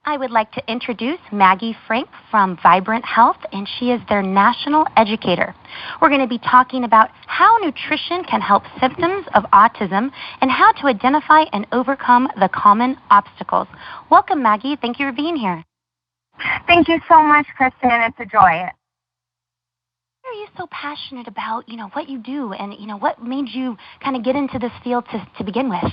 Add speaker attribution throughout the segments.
Speaker 1: I would like to introduce Maggie Frank from Vibrant Health, and she is their national educator. We're going to be talking about how nutrition can help symptoms of autism and how to identify and overcome the common obstacles. Welcome, Maggie. Thank you for being here.
Speaker 2: Thank you so much, Kristen. It's a joy.
Speaker 1: Why are you so passionate about, what you do and, what made you kind of get into this field to begin with?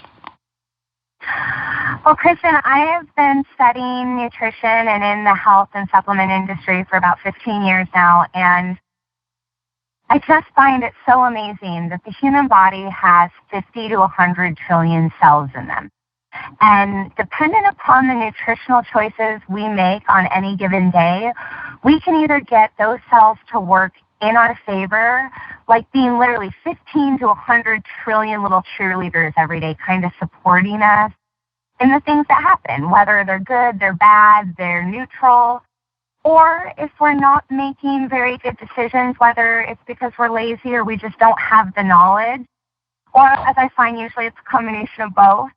Speaker 2: Well, Kristen, I have been studying nutrition and in the health and supplement industry for about 15 years now, and I just find it so amazing that the human body has 50 to 100 trillion cells in them. And dependent upon the nutritional choices we make on any given day, we can either get those cells to work in our favor, like being literally 15 to 100 trillion little cheerleaders every day kind of supporting us in the things that happen, whether they're good, they're bad, they're neutral, or if we're not making very good decisions, whether it's because we're lazy or we just don't have the knowledge, or as I find usually it's a combination of both,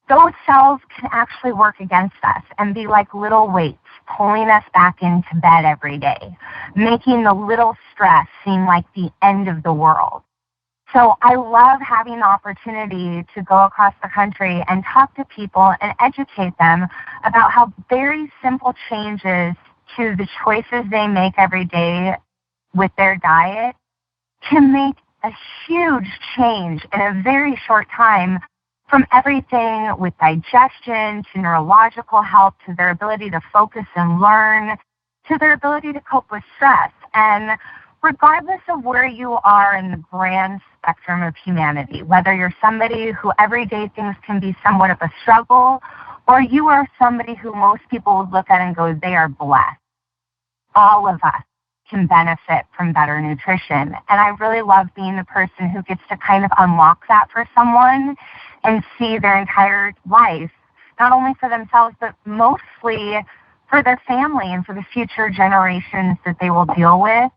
Speaker 2: those cells can actually work against us and be like little weights pulling us back into bed every day, making the little stress seem like the end of the world. So I love having the opportunity to go across the country and talk to people and educate them about how very simple changes to the choices they make every day with their diet can make a huge change in a very short time, from everything with digestion to neurological health to their ability to focus and learn to their ability to cope with stress. And regardless of where you are in the grand spectrum of humanity, whether you're somebody who everyday things can be somewhat of a struggle, or you are somebody who most people would look at and go, they are blessed, all of us can benefit from better nutrition. And I really love being the person who gets to kind of unlock that for someone and see their entire life, not only for themselves, but mostly for their family and for the future generations that they will deal with.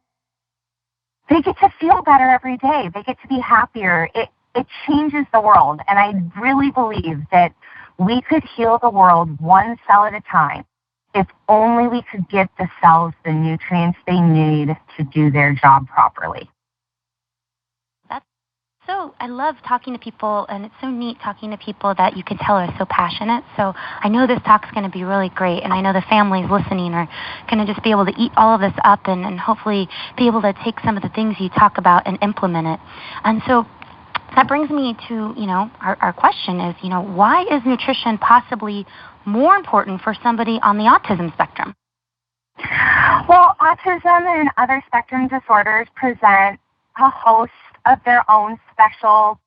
Speaker 2: They get to feel better every day. They get to be happier. It changes the world. And I really believe that we could heal the world one cell at a time if only we could get the cells the nutrients they need to do their job properly.
Speaker 1: So I love talking to people, and it's so neat talking to people that you can tell are so passionate. So I know this talk's going to be really great, and I know the families listening are going to just be able to eat all of this up and hopefully be able to take some of the things you talk about and implement it. And so that brings me to, our question is, why is nutrition possibly more important for somebody on the autism spectrum?
Speaker 2: Well, autism and other spectrum disorders present a host of their own special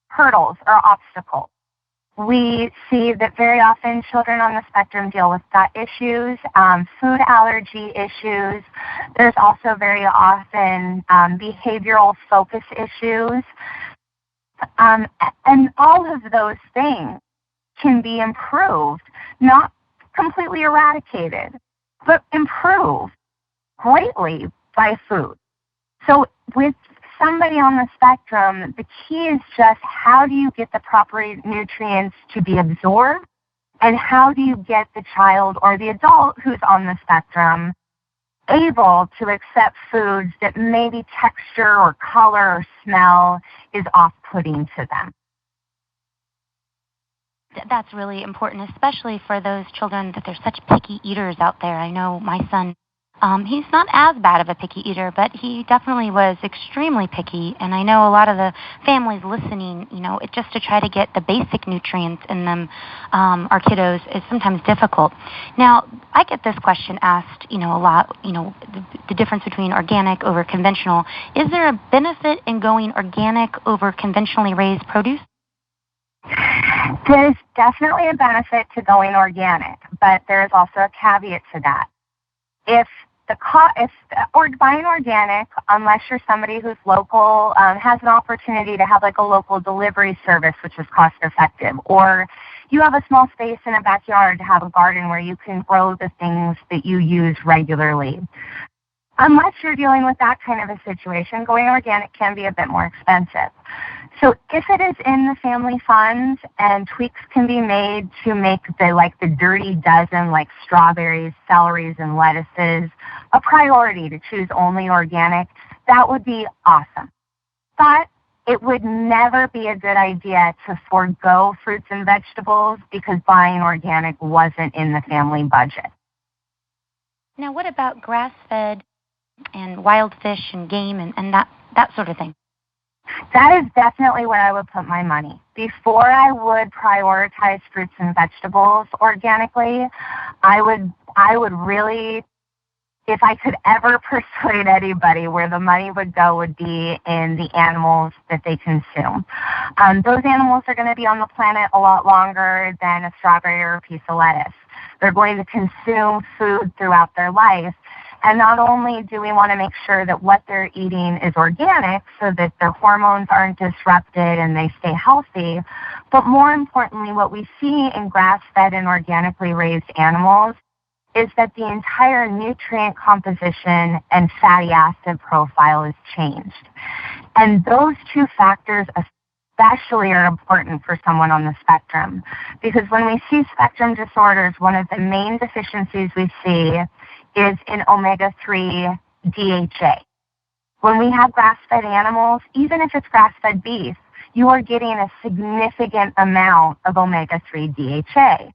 Speaker 2: hurdles or obstacles. We see that very often children on the spectrum deal with gut issues, food allergy issues. There's also very often behavioral focus issues. And all of those things can be improved, not completely eradicated, but improved greatly by food. So with somebody on the spectrum, the key is just how do you get the proper nutrients to be absorbed, and how do you get the child or the adult who's on the spectrum able to accept foods that maybe texture or color or smell is off-putting to them.
Speaker 1: That's really important, especially for those children that there's such picky eaters out there. I know my son, he's not as bad of a picky eater, but he definitely was extremely picky. And I know a lot of the families listening, just to try to get the basic nutrients in them, our kiddos, is sometimes difficult. Now, I get this question asked, a lot, the difference between organic over conventional. Is there a benefit in going organic over conventionally raised produce?
Speaker 2: There's definitely a benefit to going organic, but there's also a caveat to that. If buying organic, unless you're somebody who's local, has an opportunity to have like a local delivery service, which is cost effective, or you have a small space in a backyard to have a garden where you can grow the things that you use regularly. Unless you're dealing with that kind of a situation, going organic can be a bit more expensive. So if it is in the family funds and tweaks can be made to make the dirty dozen, like strawberries, celeries, and lettuces, a priority to choose only organic, that would be awesome. But it would never be a good idea to forego fruits and vegetables because buying organic wasn't in the family budget.
Speaker 1: Now, what about grass-fed and wild fish and game and that sort of thing?
Speaker 2: That is definitely where I would put my money. Before I would prioritize fruits and vegetables organically, I would really, if I could ever persuade anybody where the money would go, would be in the animals that they consume. Those animals are going to be on the planet a lot longer than a strawberry or a piece of lettuce. They're going to consume food throughout their life. And not only do we want to make sure that what they're eating is organic so that their hormones aren't disrupted and they stay healthy, but more importantly, what we see in grass-fed and organically raised animals is that the entire nutrient composition and fatty acid profile is changed. And those two factors especially are important for someone on the spectrum, because when we see spectrum disorders, one of the main deficiencies we see is in omega-3 DHA. When we have grass-fed animals, even if it's grass-fed beef, you are getting a significant amount of omega-3 DHA.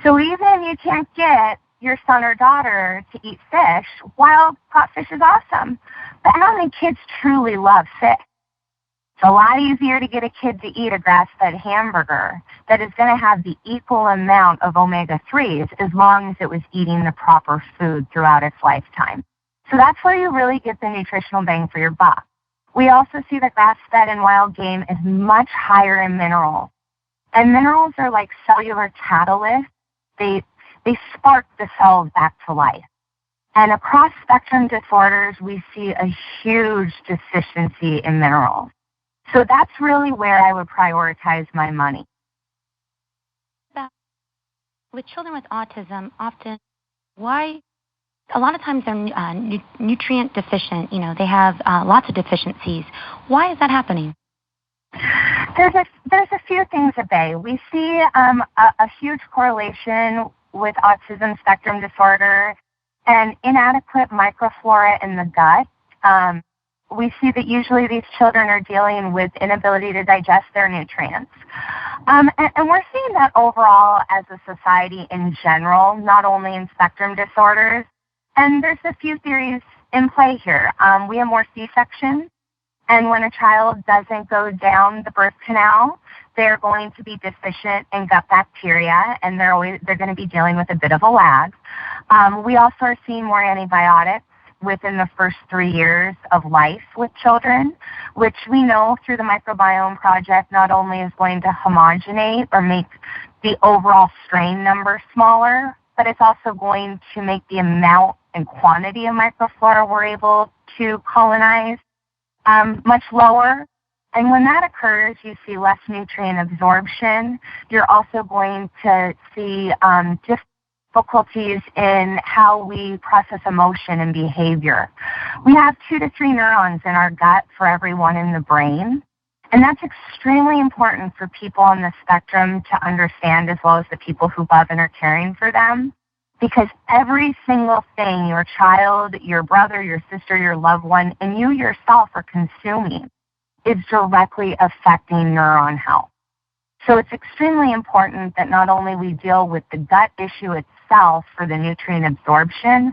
Speaker 2: So even if you can't get your son or daughter to eat fish, wild-caught fish is awesome. But how many kids truly love fish? It's a lot easier to get a kid to eat a grass-fed hamburger that is going to have the equal amount of omega-3s as long as it was eating the proper food throughout its lifetime. So that's where you really get the nutritional bang for your buck. We also see that grass-fed and wild game is much higher in minerals. And minerals are like cellular catalysts. They spark the cells back to life. And across spectrum disorders, we see a huge deficiency in minerals. So that's really where I would prioritize my money.
Speaker 1: With children with autism, a lot of times they're nutrient deficient. They have lots of deficiencies. Why is that happening?
Speaker 2: There's a few things at bay. We see a huge correlation with autism spectrum disorder and inadequate microflora in the gut. We see that usually these children are dealing with inability to digest their nutrients. And we're seeing that overall as a society in general, not only in spectrum disorders. And there's a few theories in play here. We have more C-sections, and when a child doesn't go down the birth canal, they're going to be deficient in gut bacteria, and they're going to be dealing with a bit of a lag. We also are seeing more antibiotics within the first 3 years of life with children, which we know through the Microbiome Project not only is going to homogenate or make the overall strain number smaller, but it's also going to make the amount and quantity of microflora we're able to colonize much lower. And when that occurs, you see less nutrient absorption. You're also going to see difficulties in how we process emotion and behavior. We have 2 to 3 neurons in our gut for every one in the brain. And that's extremely important for people on the spectrum to understand, as well as the people who love and are caring for them. Because every single thing your child, your brother, your sister, your loved one, and you yourself are consuming is directly affecting neuron health. So it's extremely important that not only we deal with the gut issue itself for the nutrient absorption,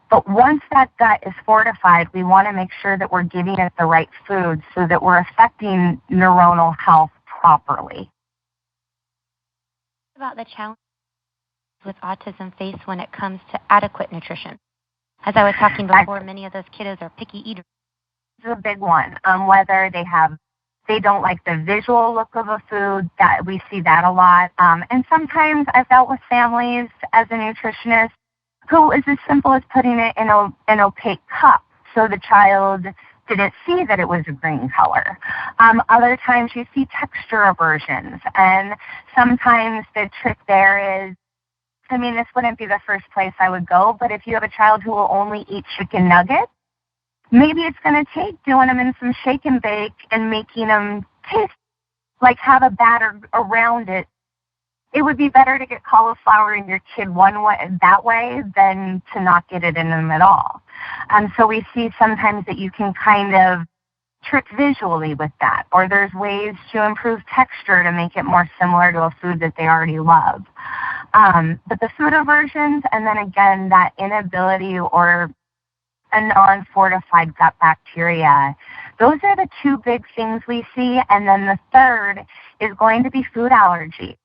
Speaker 2: but once that gut is fortified, we want to make sure that we're giving it the right food so that we're affecting neuronal health properly.
Speaker 1: What about the challenge with autism face when it comes to adequate nutrition? As I was talking before, many of those kiddos are picky eaters.
Speaker 2: This is a big one. Whether they don't like the visual look of a food, that we see that a lot. And sometimes I've dealt with families as a nutritionist who is as simple as putting it in an opaque cup so the child didn't see that it was a green color. Other times you see texture aversions. And sometimes the trick there is, this wouldn't be the first place I would go, but if you have a child who will only eat chicken nuggets, maybe it's going to take doing them in some shake and bake and making them taste like have a batter around it, it would be better to get cauliflower in your kid one way that way than to not get it in them at all. So we see sometimes that you can kind of trick visually with that, or there's ways to improve texture to make it more similar to a food that they already love. But the food aversions, and then again, that inability or a non-fortified gut bacteria, those are the two big things we see. And then the third is going to be food allergy.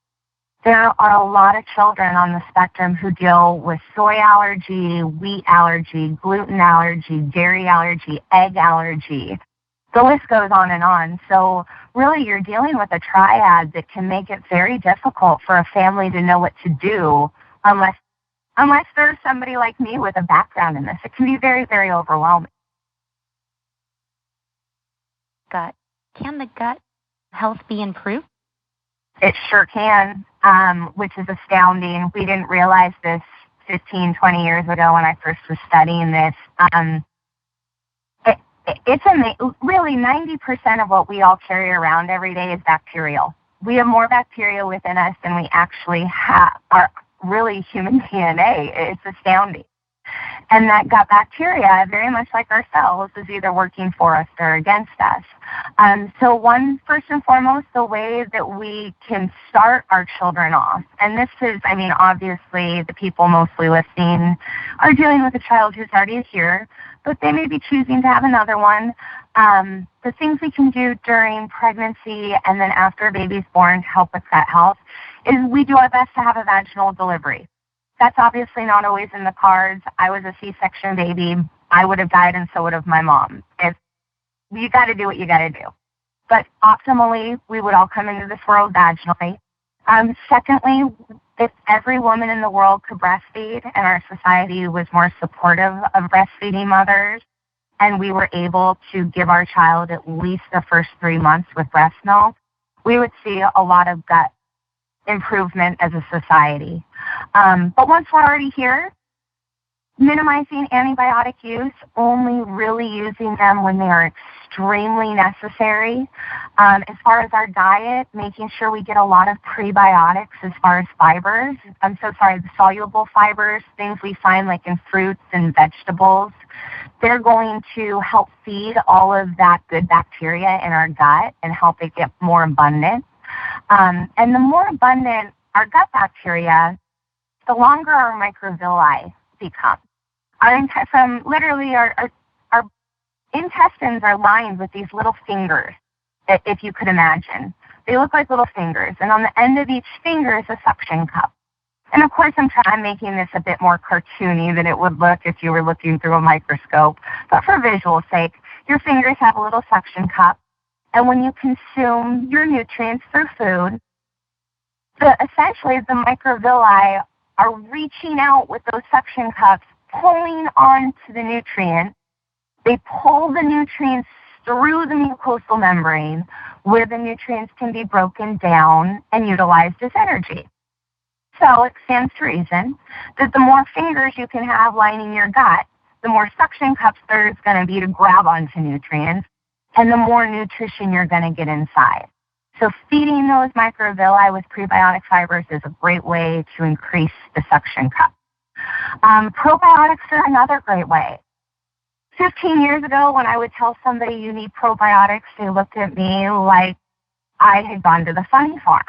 Speaker 2: There are a lot of children on the spectrum who deal with soy allergy, wheat allergy, gluten allergy, dairy allergy, egg allergy. The list goes on and on. So really you're dealing with a triad that can make it very difficult for a family to know what to do unless there's somebody like me with a background in this. It can be very, very overwhelming.
Speaker 1: Gut. Can the gut health be improved?
Speaker 2: It sure can, which is astounding. We didn't realize this 15, 20 years ago when I first was studying this. It's really 90% of what we all carry around every day is bacterial. We have more bacteria within us than we actually have are really human DNA. It's astounding. And that gut bacteria, very much like our cells, is either working for us or against us. So first and foremost, the way that we can start our children off, and this is, obviously the people mostly listening are dealing with a child who's already here, but they may be choosing to have another one. The things we can do during pregnancy and then after a baby's born to help with gut health is we do our best to have a vaginal delivery. That's obviously not always in the cards. I was a C-section baby. I would have died, and so would have my mom. You got to do what you got to do. But optimally, we would all come into this world vaginally. Secondly, if every woman in the world could breastfeed and our society was more supportive of breastfeeding mothers, and we were able to give our child at least the first 3 months with breast milk, we would see a lot of gut improvement as a society. But once we're already here, minimizing antibiotic use, only really using them when they are extremely necessary. As far as our diet, making sure we get a lot of prebiotics as far as fibers. The soluble fibers, things we find like in fruits and vegetables. They're going to help feed all of that good bacteria in our gut and help it get more abundant. And the more abundant our gut bacteria, the longer our microvilli become. Our intestines are lined with these little fingers, if you could imagine. They look like little fingers, and on the end of each finger is a suction cup. And of course, I'm making this a bit more cartoony than it would look if you were looking through a microscope. But for visual sake, your fingers have a little suction cup, and when you consume your nutrients through food, essentially the microvilli are reaching out with those suction cups, pulling onto the nutrient. They pull the nutrients through the mucosal membrane where the nutrients can be broken down and utilized as energy. So it stands to reason that the more fingers you can have lining your gut, the more suction cups there's going to be to grab onto nutrients, and the more nutrition you're going to get inside. So feeding those microvilli with prebiotic fibers is a great way to increase the suction cup. Probiotics are another great way. 15 years ago, when I would tell somebody you need probiotics, they looked at me like I had gone to the funny farm.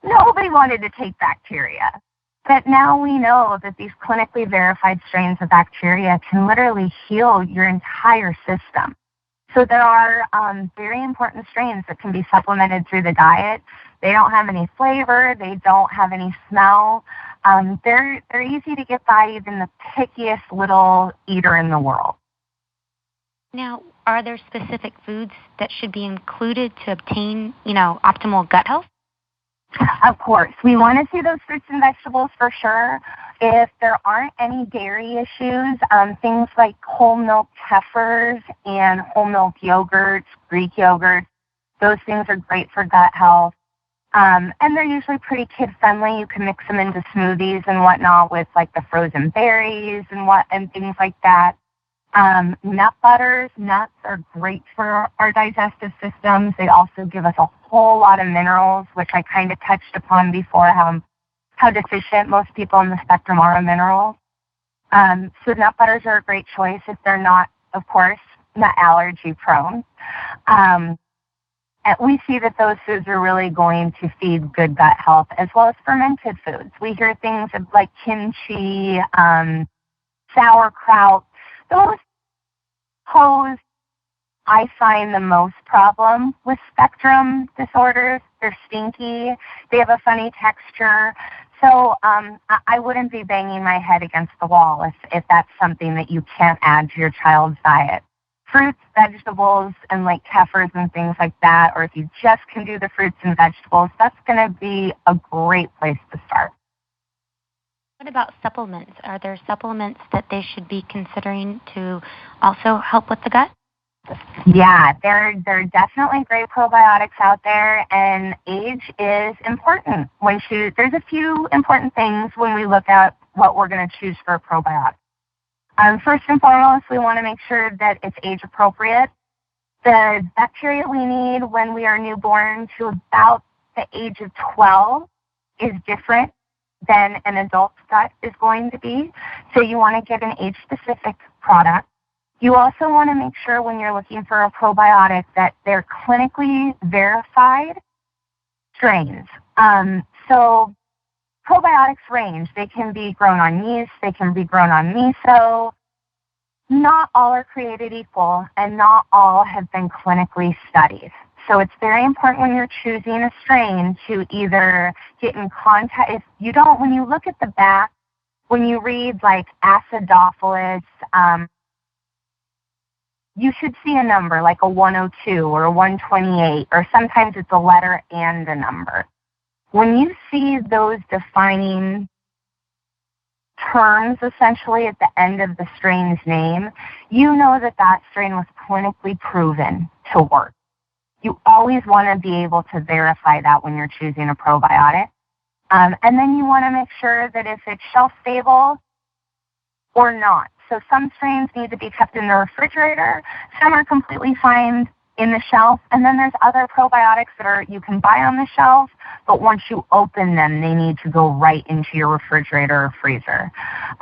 Speaker 2: Nobody wanted to take bacteria. But now we know that these clinically verified strains of bacteria can literally heal your entire system. So there are very important strains that can be supplemented through the diet. They don't have any flavor. They don't have any smell. They're easy to get by even the pickiest little eater in the world.
Speaker 1: Now, are there specific foods that should be included to obtain, optimal gut health?
Speaker 2: Of course. We want to see those fruits and vegetables for sure. If there aren't any dairy issues, things like whole milk heifers and whole milk yogurts, Greek yogurts, those things are great for gut health. And they're usually pretty kid-friendly. You can mix them into smoothies and whatnot with like the frozen berries and things like that. Nut butters, nuts are great for our digestive systems. They also give us a whole lot of minerals, which I kind of touched upon before, how deficient most people on the spectrum are of minerals. So nut butters are a great choice if they're not, of course, nut allergy prone. And we see that those foods are really going to feed good gut health, as well as fermented foods. We hear things like kimchi, sauerkraut. Those pose, I find, the most problem with spectrum disorders. They're stinky. They have a funny texture. So I wouldn't be banging my head against the wall if that's something that you can't add to your child's diet. Fruits, vegetables, and like heifers and things like that, or if you just can do the fruits and vegetables, that's going to be a great place to start.
Speaker 1: What about supplements? Are there supplements that they should be considering to also help with the gut?
Speaker 2: Yeah, there are definitely great probiotics out there, and age is important. There's a few important things when we look at what we're going to choose for a probiotic. First and foremost, we want to make sure that it's age appropriate. The bacteria we need when we are newborn to about the age of 12 is different than an adult's gut is going to be. So you want to get an age-specific product. You also want to make sure when you're looking for a probiotic that they're clinically verified strains. So probiotics range. They can be grown on yeast. They can be grown on miso. Not all are created equal, and not all have been clinically studied. So it's very important when you're choosing a strain to either get in contact. If you don't, when you look at the back, when you read like acidophilus, you should see a number like a 102 or a 128, or sometimes it's a letter and a number. When you see those defining terms essentially at the end of the strain's name, you know that that strain was clinically proven to work. You always want to be able to verify that when you're choosing a probiotic. And then you want to make sure that if it's shelf stable or not. So some strains need to be kept in the refrigerator. Some are completely fine in the shelf. And then there's other probiotics that you can buy on the shelf, but once you open them, they need to go right into your refrigerator or freezer.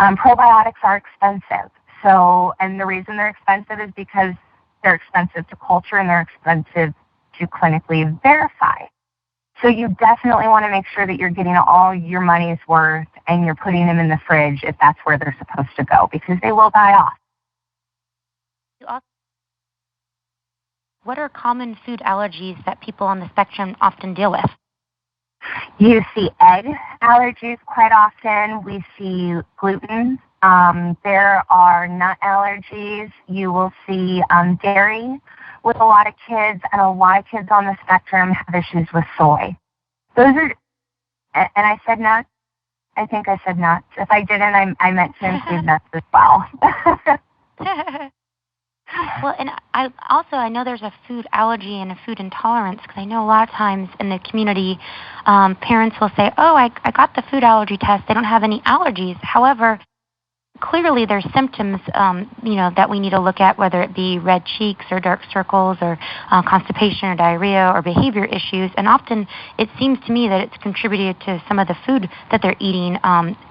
Speaker 2: Probiotics are expensive. And the reason they're expensive is because they're expensive to culture and they're expensive to clinically verify. So you definitely want to make sure that you're getting all your money's worth and you're putting them in the fridge if that's where they're supposed to go, because they will die off.
Speaker 1: What are common food allergies that people on the spectrum often deal with?
Speaker 2: You see egg allergies quite often. We see gluten. There are nut allergies. You will see dairy with a lot of kids, and a lot of kids on the spectrum have issues with soy. Those are, and I said nuts. I think I said nuts. If I didn't, I meant to include nuts as well.
Speaker 1: Well, and I know there's a food allergy and a food intolerance, because I know a lot of times in the community, parents will say, oh, I got the food allergy test. They don't have any allergies. However, clearly there's symptoms, that we need to look at, whether it be red cheeks or dark circles or constipation or diarrhea or behavior issues. And often it seems to me that it's contributed to some of the food that they're eating.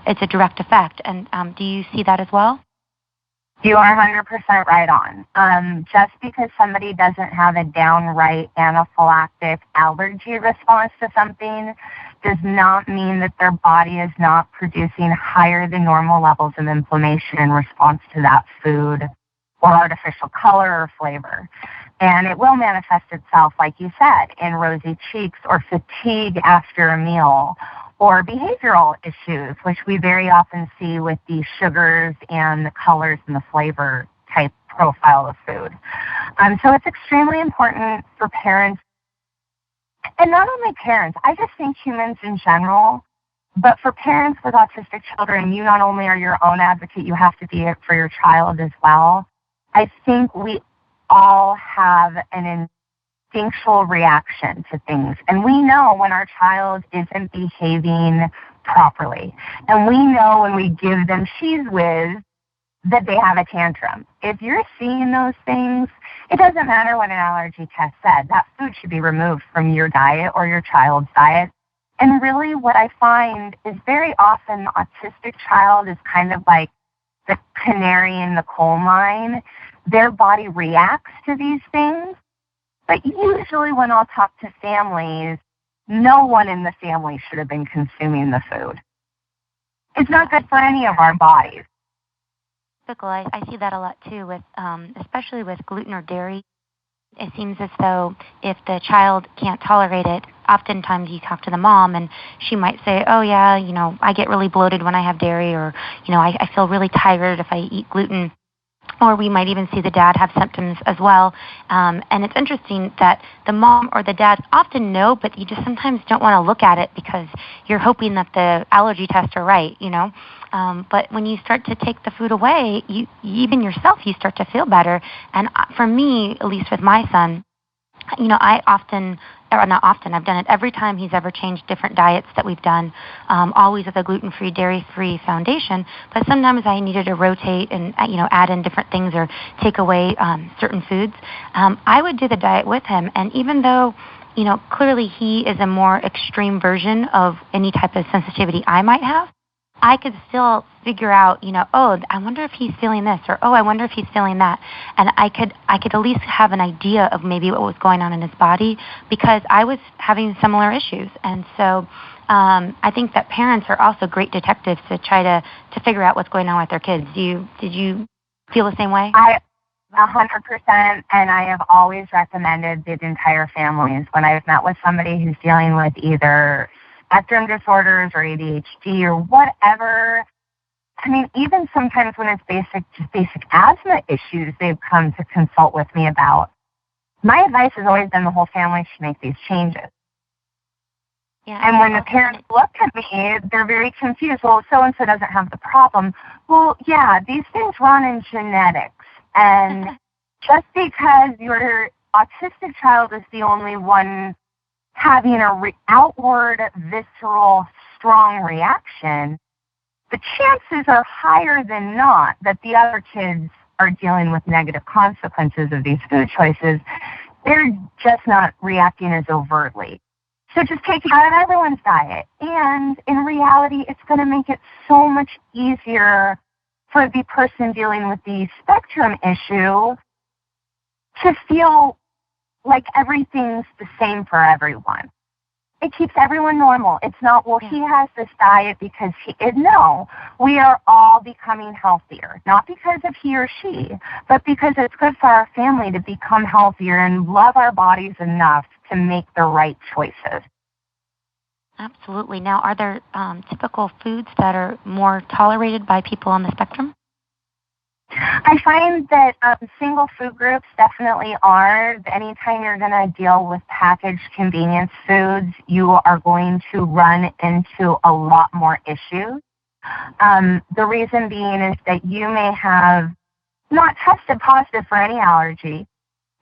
Speaker 1: It's a direct effect. And do you see that as well?
Speaker 2: You are 100% right on. Just because somebody doesn't have a downright anaphylactic allergy response to something does not mean that their body is not producing higher than normal levels of inflammation in response to that food or artificial color or flavor. And it will manifest itself, like you said, in rosy cheeks or fatigue after a meal, or behavioral issues, which we very often see with the sugars and the colors and the flavor type profile of food. So it's extremely important for parents, and not only parents, I just think humans in general, but for parents with autistic children, you not only are your own advocate, you have to be it for your child as well. I think we all have an instinctual reaction to things. And we know when our child isn't behaving properly. And we know when we give them cheese whiz that they have a tantrum. If you're seeing those things, it doesn't matter what an allergy test said. That food should be removed from your diet or your child's diet. And really what I find is very often the autistic child is kind of like the canary in the coal mine. Their body reacts to these things. But usually when I'll talk to families, no one in the family should have been consuming the food. It's not good for any of our bodies.
Speaker 1: I see that a lot too, with especially with gluten or dairy. It seems as though if the child can't tolerate it, oftentimes you talk to the mom and she might say, oh yeah, I get really bloated when I have dairy, or, I feel really tired if I eat gluten. Or we might even see the dad have symptoms as well. And it's interesting that the mom or the dad often know, but you just sometimes don't want to look at it because you're hoping that the allergy tests are right, But when you start to take the food away, even yourself, you start to feel better. And for me, at least with my son, I often, or not often, I've done it every time he's ever changed different diets that we've done, always with a gluten-free, dairy-free foundation. But sometimes I needed to rotate and, add in different things or take away certain foods. I would do the diet with him. And even though, clearly he is a more extreme version of any type of sensitivity I might have, I could still figure out, oh, I wonder if he's feeling this, or oh, I wonder if he's feeling that. And I could at least have an idea of maybe what was going on in his body because I was having similar issues. And so I think that parents are also great detectives to try to figure out what's going on with their kids. Did you feel the same way?
Speaker 2: 100%, and I have always recommended the entire families when I've met with somebody who's dealing with either spectrum disorders or ADHD or whatever. I mean, even sometimes when it's basic asthma issues they've come to consult with me about. My advice has always been the whole family should make these changes.
Speaker 1: Yeah,
Speaker 2: and when the parents look at me, they're very confused. Well, so-and-so doesn't have the problem. Well, yeah, these things run in genetics. And just because your autistic child is the only one having a outward, visceral, strong reaction, the chances are higher than not that the other kids are dealing with negative consequences of these food choices. They're just not reacting as overtly. So just take it out of everyone's diet. And in reality, it's going to make it so much easier for the person dealing with the spectrum issue to feel like everything's the same for everyone. It keeps everyone normal. It's not, well, he has this diet because no, we are all becoming healthier. Not because of he or she, but because it's good for our family to become healthier and love our bodies enough to make the right choices.
Speaker 1: Absolutely. Now, are there typical foods that are more tolerated by people on the spectrum?
Speaker 2: I find that single food groups definitely are. Anytime you're going to deal with packaged convenience foods, you are going to run into a lot more issues. The reason being is that you may have not tested positive for any allergy,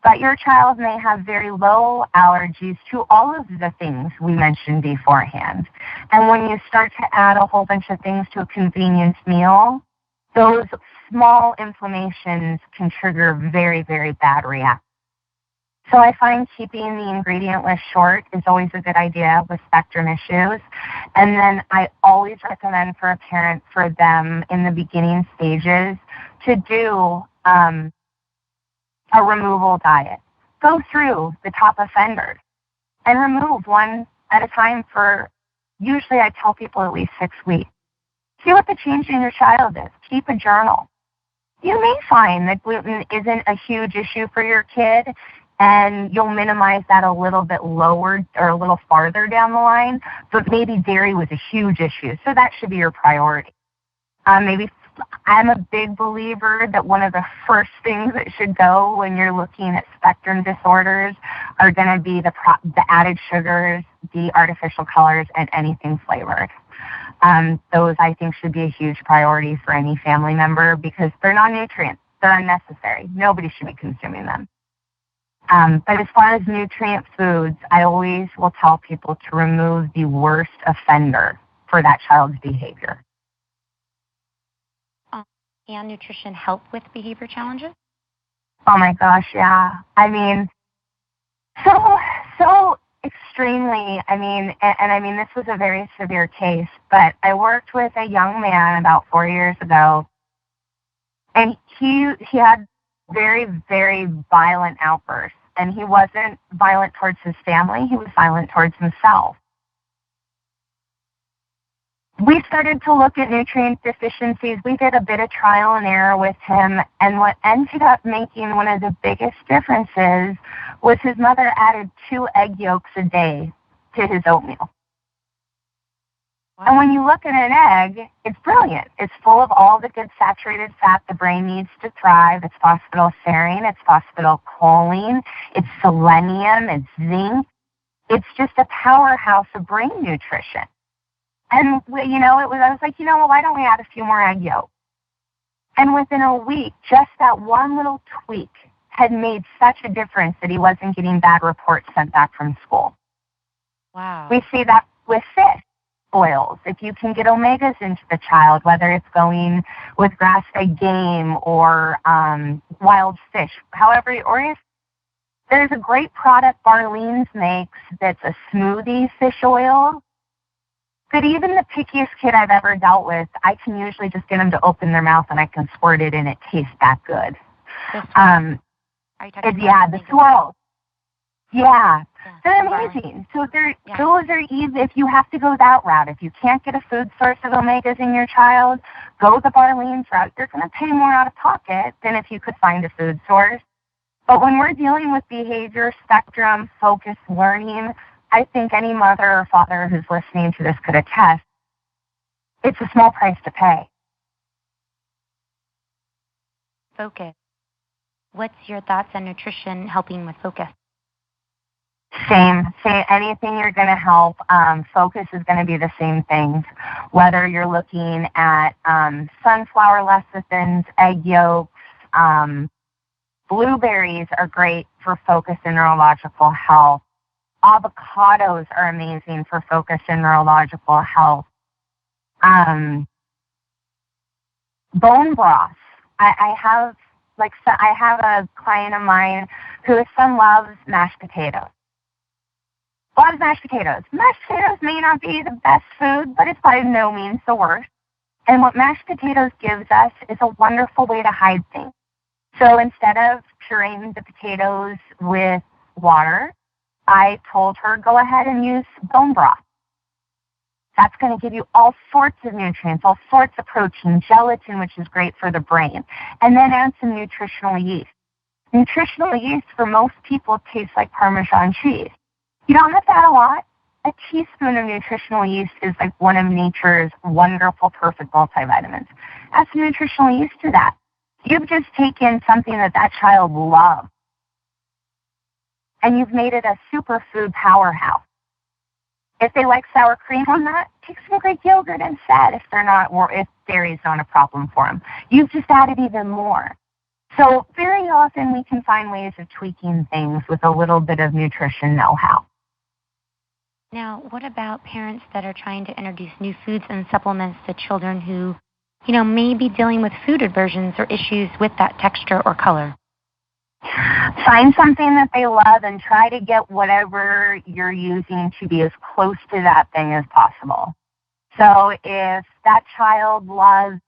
Speaker 2: but your child may have very low allergies to all of the things we mentioned beforehand. And when you start to add a whole bunch of things to a convenience meal, those small inflammations can trigger very, very bad reactions. So I find keeping the ingredient list short is always a good idea with spectrum issues. And then I always recommend for a parent, for them in the beginning stages, to do a removal diet. Go through the top offenders and remove one at a time for, usually I tell people at least 6 weeks. See what the change in your child is. Keep a journal. You may find that gluten isn't a huge issue for your kid, and you'll minimize that a little bit lower or a little farther down the line, but maybe dairy was a huge issue, so that should be your priority. I'm a big believer that one of the first things that should go when you're looking at spectrum disorders are going to be the added sugars, the artificial colors, and anything flavored. Those, I think, should be a huge priority for any family member because they're not nutrients. They're unnecessary. Nobody should be consuming them. But as far as nutrient foods, I always will tell people to remove the worst offender for that child's behavior.
Speaker 1: and nutrition help with behavior challenges?
Speaker 2: Oh my gosh, yeah. I mean, so extremely. I mean, and I mean, this was a very severe case, but I worked with a young man about 4 years ago, and he had very, very violent outbursts. And he wasn't violent towards his family, he was violent towards himself. We started to look at nutrient deficiencies. We did a bit of trial and error with him, and what ended up making one of the biggest differences was his mother added 2 egg yolks a day to his oatmeal. And when you look at an egg, it's brilliant. It's full of all the good saturated fat the brain needs to thrive. It's phosphatidylserine, it's phosphatidylcholine, it's selenium, it's zinc. It's just a powerhouse of brain nutrition. And, I was like, well, why don't we add a few more egg yolks? And within a week, just that one little tweak had made such a difference that he wasn't getting bad reports sent back from school.
Speaker 1: Wow.
Speaker 2: We see that with fish oils. If you can get omegas into the child, whether it's going with grass-fed game or wild fish, however, or if there's a great product Barlean's makes that's a smoothie fish oil, that even the pickiest kid I've ever dealt with, I can usually just get them to open their mouth and I can squirt it and it tastes that good. The swirls. Yeah, they're amazing. So those are easy if you have to go that route. If you can't get a food source of omegas in your child, go the Barlean's route. You're going to pay more out of pocket than if you could find a food source. But when we're dealing with behavior, spectrum, focus, learning, I think any mother or father who's listening to this could attest, it's a small price to pay.
Speaker 1: Focus. What's your thoughts on nutrition helping with focus?
Speaker 2: Same. Anything you're going to help, focus is going to be the same things. Whether you're looking at sunflower lecithins, egg yolks, blueberries are great for focus and neurological health. Avocados are amazing for focus and neurological health. Bone broth. I have a client of mine whose son loves mashed potatoes. Loves mashed potatoes. Mashed potatoes may not be the best food, but it's by no means the worst. And what mashed potatoes gives us is a wonderful way to hide things. So instead of pureeing the potatoes with water, I told her, go ahead and use bone broth. That's going to give you all sorts of nutrients, all sorts of protein, gelatin, which is great for the brain. And then add some nutritional yeast. Nutritional yeast for most people tastes like Parmesan cheese. You don't have to add a lot. A teaspoon of nutritional yeast is like one of nature's wonderful, perfect multivitamins. Add some nutritional yeast to that. You've just taken something that child loves, and you've made it a superfood powerhouse. If they like sour cream on that, take some Greek yogurt instead if dairy is not a problem for them. You've just added even more. So very often we can find ways of tweaking things with a little bit of nutrition know-how.
Speaker 1: Now, what about parents that are trying to introduce new foods and supplements to children who, may be dealing with food aversions or issues with that texture or color?
Speaker 2: Find something that they love and try to get whatever you're using to be as close to that thing as possible. So if that child loves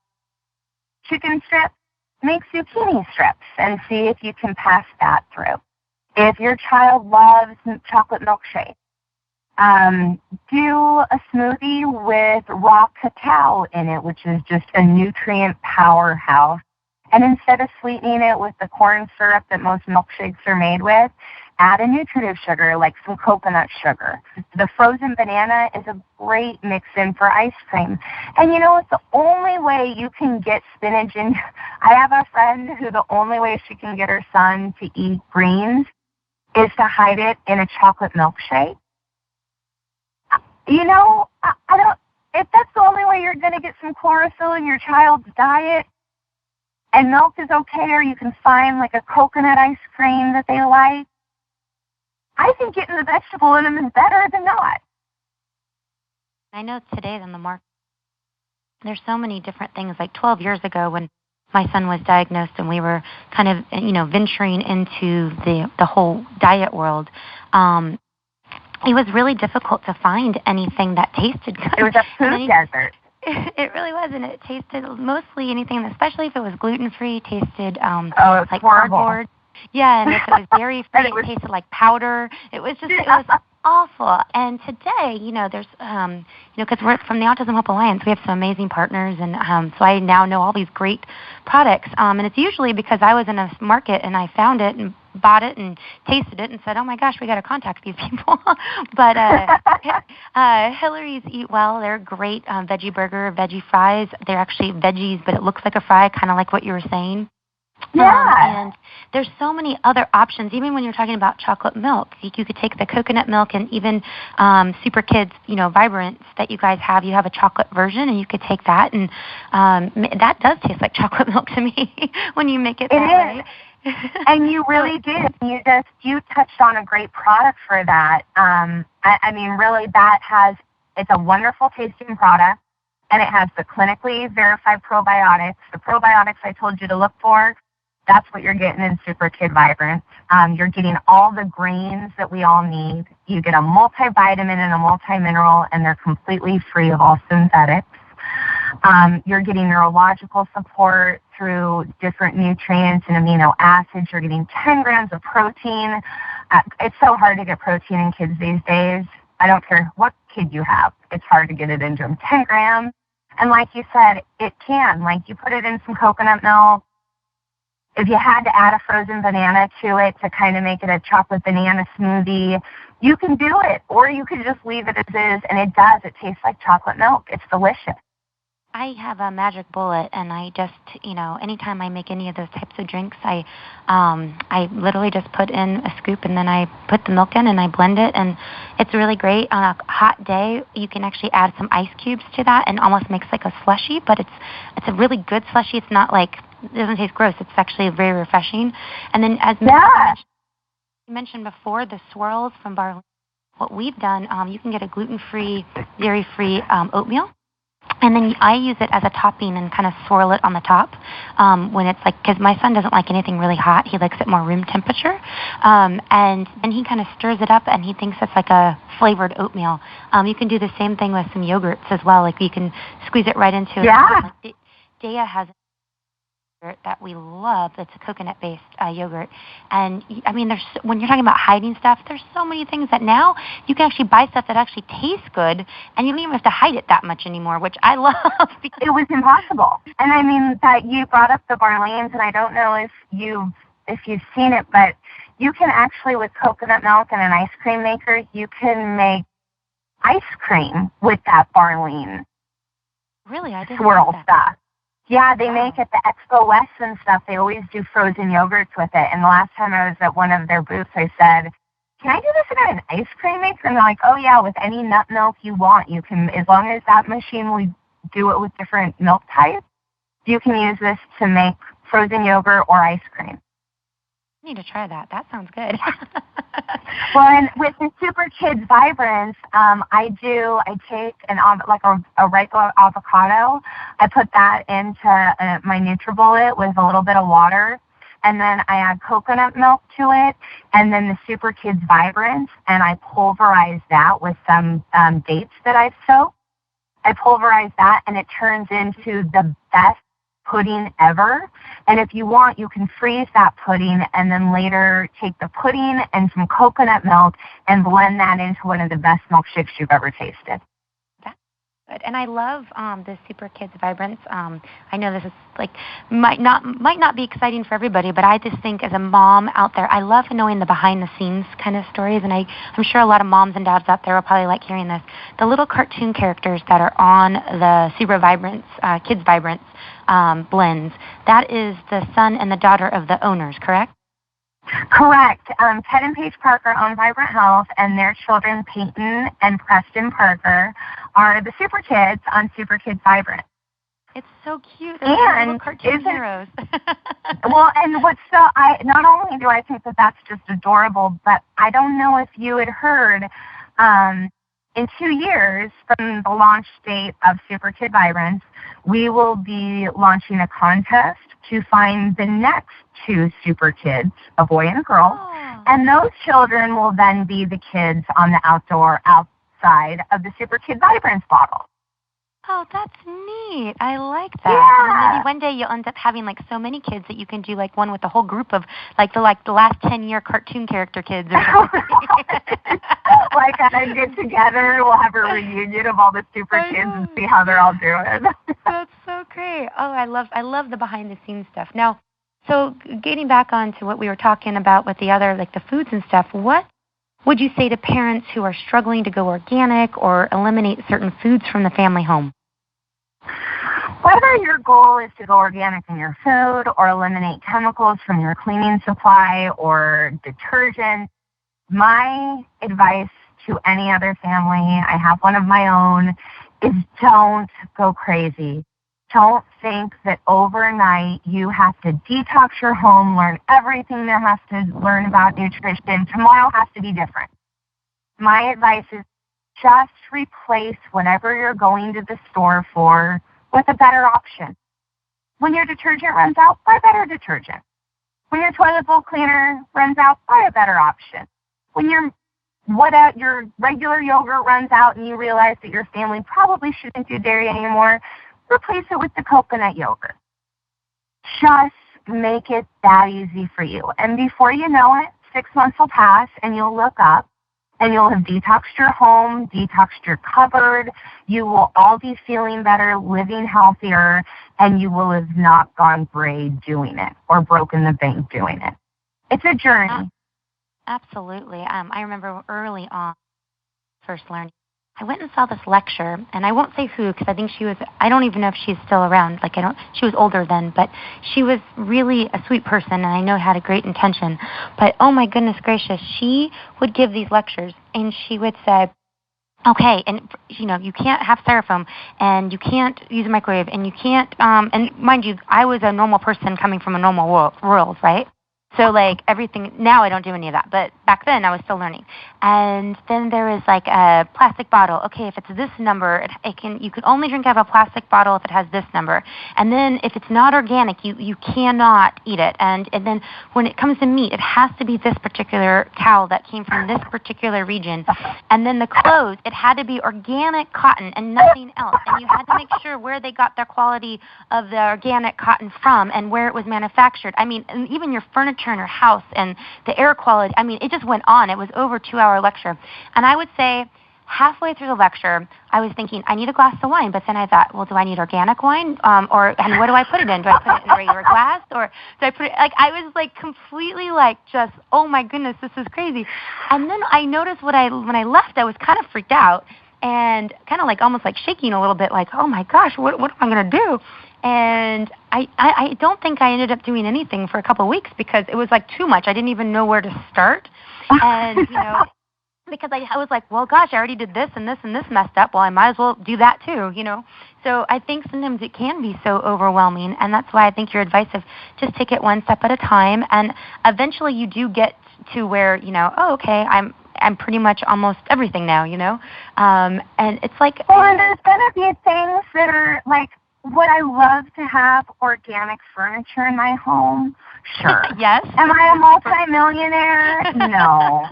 Speaker 2: chicken strips, make zucchini strips and see if you can pass that through. If your child loves chocolate milkshake, do a smoothie with raw cacao in it, which is just a nutrient powerhouse. And instead of sweetening it with the corn syrup that most milkshakes are made with, add a nutritive sugar like some coconut sugar. The frozen banana is a great mix-in for ice cream. And it's the only way you can get spinach in. I have a friend who the only way she can get her son to eat greens is to hide it in a chocolate milkshake. I don't, if that's the only way you're going to get some chlorophyll in your child's diet, and milk is okay, or you can find like a coconut ice cream that they like, I think getting the vegetable in them is better than not.
Speaker 1: I know today on the market, there's so many different things. Like 12 years ago when my son was diagnosed and we were kind of, venturing into the whole diet world, it was really difficult to find anything that tasted good.
Speaker 2: It was a food desert.
Speaker 1: It really was, and it tasted mostly anything, especially if it was gluten-free, tasted
Speaker 2: like
Speaker 1: horrible. Cardboard. Yeah, and if it was dairy-free, it tasted like powder. It was awful. And today, there's, because we're from the Autism Hope Alliance, we have some amazing partners, and so I now know all these great products. And it's usually because I was in a market and I found it and bought it and tasted it and said, oh my gosh, we got to contact these people. But Hillary's Eat Well, they're great veggie burger, veggie fries. They're actually veggies, but it looks like a fry, kind of like what you were saying.
Speaker 2: Yeah.
Speaker 1: And there's so many other options. Even when you're talking about chocolate milk, you could take the coconut milk and even Super Kids, Vibrants that you guys have. You have a chocolate version, and you could take that, and that does taste like chocolate milk to me when you make it that way.
Speaker 2: And you really did. You touched on a great product for that. I mean, really, it's a wonderful tasting product, and it has the clinically verified probiotics. The probiotics I told you to look for, that's what you're getting in Super Kid Vibrant. You're getting all the grains that we all need. You get a multivitamin and a multimineral, and they're completely free of all synthetics. You're getting neurological support through different nutrients and amino acids. You're getting 10 grams of protein. It's so hard to get protein in kids these days. I don't care what kid you have. It's hard to get it into them. 10 grams. And like you said, it can. Like you put it in some coconut milk. If you had to add a frozen banana to it to kind of make it a chocolate banana smoothie, you can do it. Or you could just leave it as is, and it does. It tastes like chocolate milk. It's delicious.
Speaker 1: I have a magic bullet, and I just, anytime I make any of those types of drinks, I literally just put in a scoop, and then I put the milk in, and I blend it, and it's really great. On a hot day, you can actually add some ice cubes to that, and almost makes like a slushy, but it's a really good slushy. It's not like, it doesn't taste gross. It's actually very refreshing. And then as you mentioned before, the swirls from Barley, what we've done, you can get a gluten-free, dairy-free oatmeal. And then I use it as a topping and kind of swirl it on the top when it's like, because my son doesn't like anything really hot. He likes it more room temperature. And then he kind of stirs it up, and he thinks it's like a flavored oatmeal. You can do the same thing with some yogurts as well. Like you can squeeze it right into it. Like Dea has yogurt that we love. It's a coconut-based yogurt. And, I mean, when you're talking about hiding stuff, there's so many things that now you can actually buy stuff that actually tastes good, and you don't even have to hide it that much anymore, which I love.
Speaker 2: It was impossible. And, I mean, that you brought up the Barleans, and I don't know if you've seen it, but you can actually, with coconut milk and an ice cream maker, you can make ice cream with that Barleen.
Speaker 1: Really? I didn't
Speaker 2: swirl
Speaker 1: know that.
Speaker 2: stuff. Yeah, they make at the Expo West and stuff. They always do frozen yogurts with it. And the last time I was at one of their booths, I said, can I do this in an ice cream maker? And they're like, oh, yeah, with any nut milk you want. You can, as long as that machine will do it with different milk types, you can use this to make frozen yogurt or ice cream.
Speaker 1: I need to try that. That sounds good.
Speaker 2: Well, and with the Super Kids Vibrance, I take a regular avocado. I put that into my NutriBullet with a little bit of water, and then I add coconut milk to it, and then the Super Kids Vibrance, and I pulverize that with some dates that I've soaked. I pulverize that, and it turns into the best pudding ever. And if you want, you can freeze that pudding and then later take the pudding and some coconut milk and blend that into one of the best milkshakes you've ever tasted.
Speaker 1: That's good. And I love the Super Kids Vibrance. I know this is might not be exciting for everybody, but I just think as a mom out there, I love knowing the behind the scenes kind of stories, and I'm sure a lot of moms and dads out there will probably like hearing this. The little cartoon characters that are on the Super Vibrance, Kids Vibrance blends, that is the son and the daughter of the owners, correct?
Speaker 2: Correct. Ted and Paige Parker own Vibrant Health, and their children, Peyton and Preston Parker, are the Super Kids on Super Kids Vibrant.
Speaker 1: It's so cute. They're little cartoon heroes.
Speaker 2: Well, and not only do I think that that's just adorable, but I don't know if you had heard, in 2 years from the launch date of Super Kid Vibrance, we will be launching a contest to find the next 2 super kids, a boy and a girl.
Speaker 1: Oh.
Speaker 2: And those children will then be the kids on the outside of the Super Kid Vibrance bottle.
Speaker 1: Oh, that's neat. I like that.
Speaker 2: Yeah.
Speaker 1: And then maybe one day you'll end up having like so many kids that you can do like one with a whole group of like the last 10-year cartoon character kids or something.
Speaker 2: Like at a get together, we'll have a reunion of all the super kids and see how they're all doing.
Speaker 1: That's so great. Oh, I love the behind the scenes stuff. Now, so getting back on to what we were talking about with the other like the foods and stuff, what would you say to parents who are struggling to go organic or eliminate certain foods from the family home?
Speaker 2: Whether your goal is to go organic in your food or eliminate chemicals from your cleaning supply or detergent, my advice to any other family, I have one of my own, is don't go crazy. Don't think that overnight you have to detox your home, learn everything there has to learn about nutrition. Tomorrow has to be different. My advice is just replace whatever you're going to the store for with a better option. When your detergent runs out, buy better detergent. When your toilet bowl cleaner runs out, buy a better option. When your regular yogurt runs out and you realize that your family probably shouldn't do dairy anymore, replace it with the coconut yogurt. Just make it that easy for you. And before you know it, 6 months will pass and you'll look up and you'll have detoxed your home, detoxed your cupboard. You will all be feeling better, living healthier, and you will have not gone gray doing it or broken the bank doing it. It's a journey.
Speaker 1: Absolutely. I remember early on, first learning, I went and saw this lecture, and I won't say who because I think I don't even know if she's still around. She was older then, but she was really a sweet person, and I know had a great intention. But oh my goodness gracious, she would give these lectures, and she would say, okay, and you can't have styrofoam, and you can't use a microwave, and you can't, and mind you, I was a normal person coming from a normal world, right? So, like, everything, now I don't do any of that, but back then I was still learning. And then there is, like, a plastic bottle. Okay, if it's this number, you can only drink out of a plastic bottle if it has this number. And then if it's not organic, you cannot eat it. And then when it comes to meat, it has to be this particular cow that came from this particular region. And then the clothes, it had to be organic cotton and nothing else. And you had to make sure where they got their quality of the organic cotton from and where it was manufactured. I mean, and even your furniture in her house and the air quality. I mean, it just went on. It was over a 2-hour lecture. And I would say halfway through the lecture, I was thinking, I need a glass of wine. But then I thought, well, do I need organic wine? And what do I put it in? Do I put it in a regular glass? Or do I put it, I was completely just, oh my goodness, this is crazy. And then I noticed when I left, I was kind of freaked out and kind of almost shaking a little bit, oh my gosh, what am I going to do? And I don't think I ended up doing anything for a couple of weeks because it was too much. I didn't even know where to start. And, because I was well, gosh, I already did this and this and this messed up. Well, I might as well do that too, So I think sometimes it can be so overwhelming. And that's why I think your advice of just take it one step at a time. And eventually you do get to where, oh, okay, I'm pretty much almost everything now, and it's
Speaker 2: well, and there's going to be things that are would I love to have organic furniture in my home? Sure.
Speaker 1: Yes.
Speaker 2: Am I a multi-millionaire? No.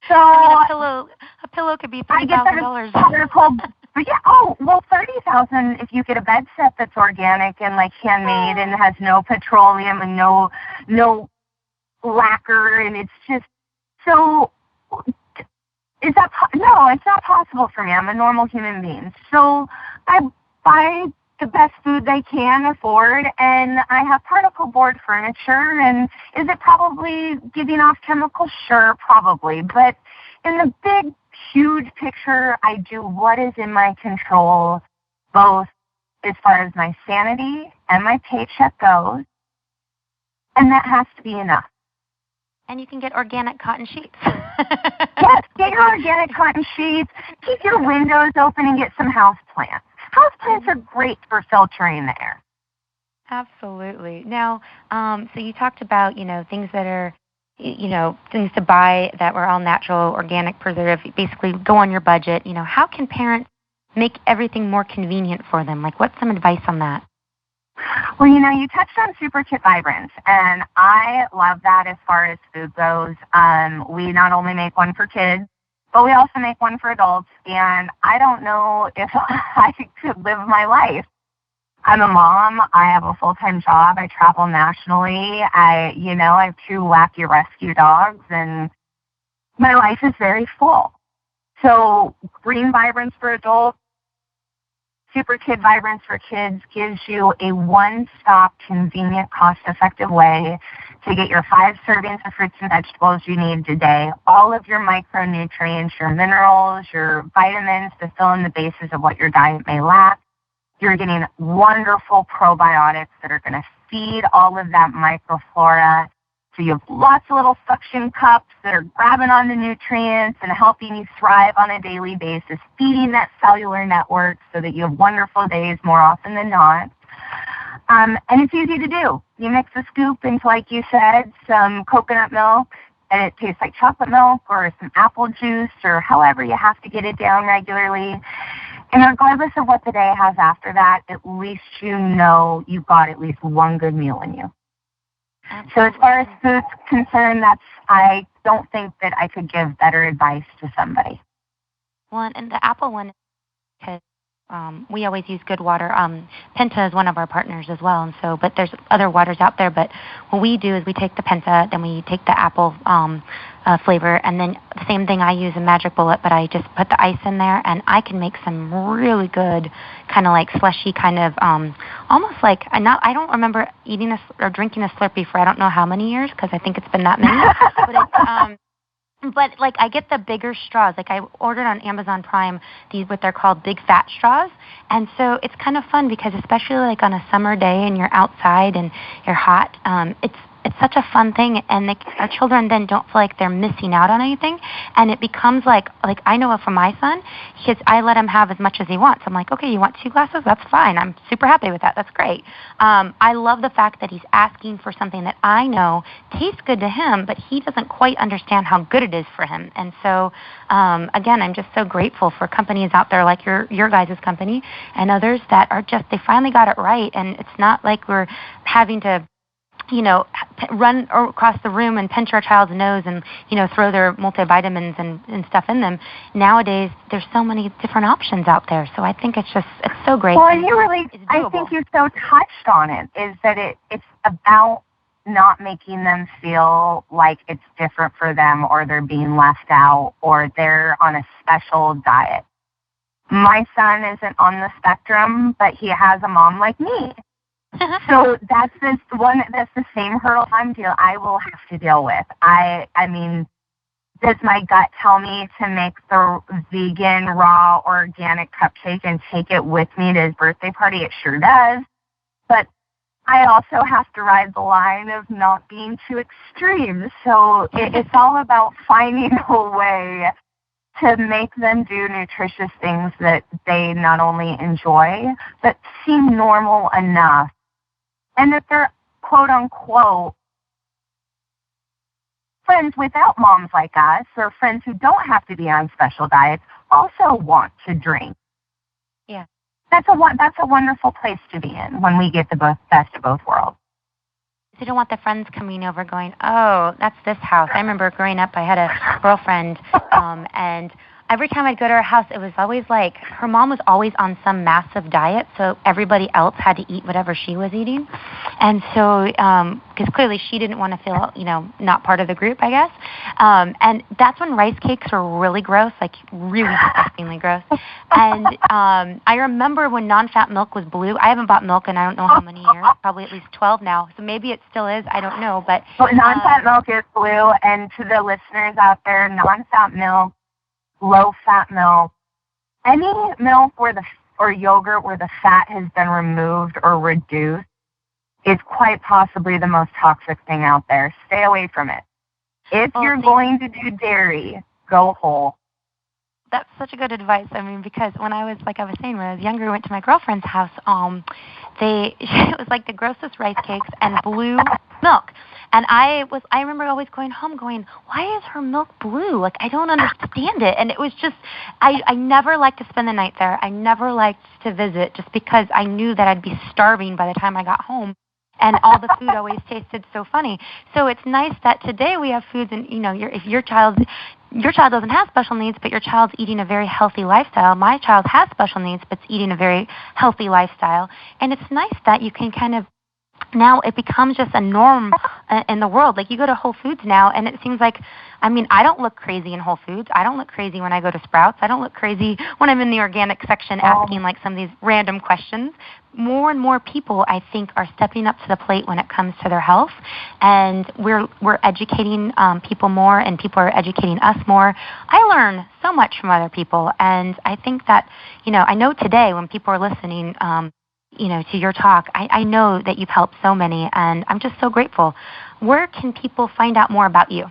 Speaker 2: So
Speaker 1: a pillow could be $30,000.
Speaker 2: $30,000 if you get a bed set that's organic and handmade and has no petroleum and no lacquer, and it's just so. Is that no? It's not possible for me. I'm a normal human being, so I buy the best food they can afford, and I have particle board furniture. And is it probably giving off chemicals? Sure, probably. But in the big, huge picture, I do what is in my control, both as far as my sanity and my paycheck goes, and that has to be enough.
Speaker 1: And you can get organic cotton sheets.
Speaker 2: Yes, get your organic cotton sheets. Keep your windows open and get some houseplants. Houseplants are great for filtering the air.
Speaker 1: Absolutely. Now, so you talked about, things that are, things to buy that were all natural, organic, preserved, basically go on your budget. How can parents make everything more convenient for them? Like, what's some advice on that?
Speaker 2: Well, you touched on Super Kid Vibrance, and I love that as far as food goes. We not only make one for kids, but we also make one for adults, and I don't know if I could live my life. I'm a mom. I have a full-time job. I travel nationally. I have 2 wacky rescue dogs, and my life is very full. So Green Vibrance for adults, Super Kid Vibrance for kids gives you a one-stop, convenient, cost-effective way to get your 5 servings of fruits and vegetables you need today, all of your micronutrients, your minerals, your vitamins to fill in the bases of what your diet may lack. You're getting wonderful probiotics that are going to feed all of that microflora. So you have lots of little suction cups that are grabbing on the nutrients and helping you thrive on a daily basis, feeding that cellular network so that you have wonderful days more often than not. And it's easy to do. You mix a scoop into, like you said, some coconut milk, and it tastes like chocolate milk, or some apple juice, or however you have to get it down regularly. And regardless of what the day has after that, at least you've got at least one good meal in you. Absolutely. So as far as food's concerned, I don't think that I could give better advice to somebody.
Speaker 1: Well, and the apple one, because we always use good water. Penta is one of our partners as well, and but there's other waters out there. But what we do is we take the Penta, then we take the apple flavor, and then the same thing I use a Magic Bullet, but I just put the ice in there, and I can make some really good kind of like slushy kind of almost like I don't remember eating or drinking a Slurpee for I don't know how many years because I think it's been that many, but it's But like I get the bigger straws. Like I ordered on Amazon Prime these what they're called big fat straws, and so it's kind of fun because especially like on a summer day and you're outside and you're hot, it's such a fun thing, and our children then don't feel like they're missing out on anything, and it becomes like I know it for my son, I let him have as much as he wants. I'm like, okay, you want 2 glasses? That's fine. I'm super happy with that. That's great. I love the fact that he's asking for something that I know tastes good to him, but he doesn't quite understand how good it is for him. And so, again, I'm just so grateful for companies out there like your guys' company and others that are they finally got it right, and it's not like we're having to run across the room and pinch our child's nose and, throw their multivitamins and stuff in them. Nowadays, there's so many different options out there. So I think it's so great.
Speaker 2: Well, and I think you so touched on it, is that it's about not making them feel like it's different for them or they're being left out or they're on a special diet. My son isn't on the spectrum, but he has a mom like me. So that's the same hurdle I will have to deal with. I mean, does my gut tell me to make the vegan, raw, organic cupcake and take it with me to his birthday party? It sure does. But I also have to ride the line of not being too extreme. So it's all about finding a way to make them do nutritious things that they not only enjoy, but seem normal enough. And that they're, quote unquote, friends without moms like us or friends who don't have to be on special diets also want to drink.
Speaker 1: Yeah.
Speaker 2: That's a wonderful place to be in when we get the best of both worlds.
Speaker 1: You don't want the friends coming over going, oh, that's this house. I remember growing up, I had a girlfriend, and every time I'd go to her house, it was always like her mom was always on some massive diet, so everybody else had to eat whatever she was eating. And so, because clearly she didn't want to feel, not part of the group, I guess. And that's when rice cakes were really gross, like really disgustingly gross. And I remember when non-fat milk was blue. I haven't bought milk in I don't know how many years, probably at least 12 now. So maybe it still is. I don't know. But
Speaker 2: non-fat milk is blue. And to the listeners out there, non-fat milk, low-fat milk, any milk or yogurt where the fat has been removed or reduced is quite possibly the most toxic thing out there. Stay away from it. If you're going to do dairy, go whole.
Speaker 1: That's such a good advice. I mean, because when I was saying, when I was younger, we went to my girlfriend's house. It was like the grossest rice cakes and blue milk. And I remember always going home going, why is her milk blue? Like, I don't understand it. And it was just, I never liked to spend the night there. I never liked to visit just because I knew that I'd be starving by the time I got home. And all the food always tasted so funny. So it's nice that today we have foods, and if your child doesn't have special needs, but your child's eating a very healthy lifestyle. My child has special needs, but it's eating a very healthy lifestyle. And it's nice that you can kind of, now it becomes just a norm in the world. Like, you go to Whole Foods now, and it seems like, I don't look crazy in Whole Foods. I don't look crazy when I go to Sprouts. I don't look crazy when I'm in the organic section asking like some of these random questions. More and more people, I think, are stepping up to the plate when it comes to their health, and we're educating people more, and people are educating us more. I learn so much from other people, and I think that, I know today when people are listening, to your talk, I know that you've helped so many, and I'm just so grateful. Where can people find out more about you?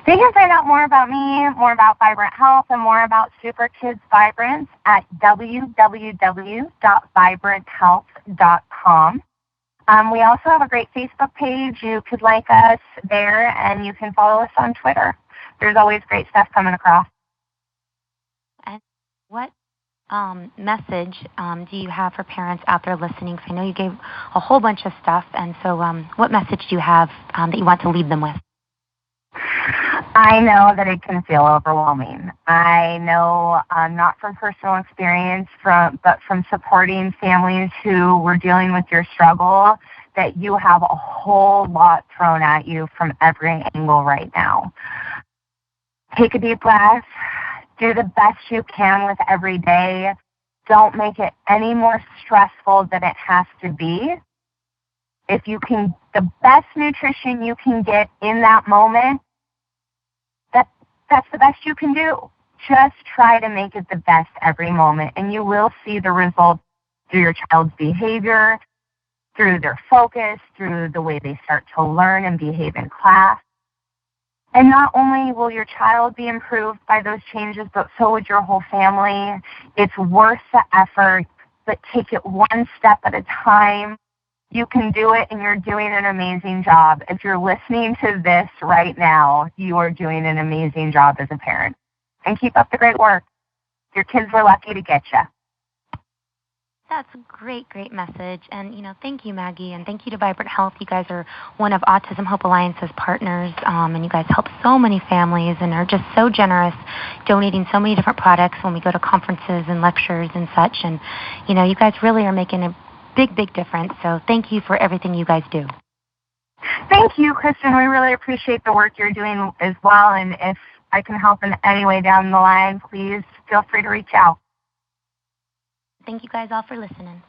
Speaker 2: They can find out more about me, more about Vibrant Health, and more about Super Kids Vibrance at www.vibranthealth.com. We also have a great Facebook page. You could like us there, and you can follow us on Twitter. There's always great stuff coming across.
Speaker 1: And what message do you have for parents out there listening? Because I know you gave a whole bunch of stuff, and so what message do you have that you want to leave them with?
Speaker 2: I know that it can feel overwhelming. I know, not from personal experience, but from supporting families who were dealing with your struggle, that you have a whole lot thrown at you from every angle right now. Take a deep breath. Do the best you can with every day. Don't make it any more stressful than it has to be. If you can, the best nutrition you can get in that moment, that's the best you can do. Just try to make it the best every moment, and you will see the results through your child's behavior, through their focus, through the way they start to learn and behave in class. And not only will your child be improved by those changes, but so would your whole family. It's worth the effort, but take it one step at a time. You can do it, and you're doing an amazing job. If you're listening to this right now, you are doing an amazing job as a parent. And keep up the great work. Your kids were lucky to get you.
Speaker 1: That's a great, great message. And, thank you, Maggie, and thank you to Vibrant Health. You guys are one of Autism Hope Alliance's partners, and you guys help so many families and are just so generous, donating so many different products when we go to conferences and lectures and such. And, you guys really are making a big, big difference. So thank you for everything you guys do.
Speaker 2: Thank you, Kristen. We really appreciate the work you're doing as well. And if I can help in any way down the line, please feel free to reach out.
Speaker 1: Thank you guys all for listening.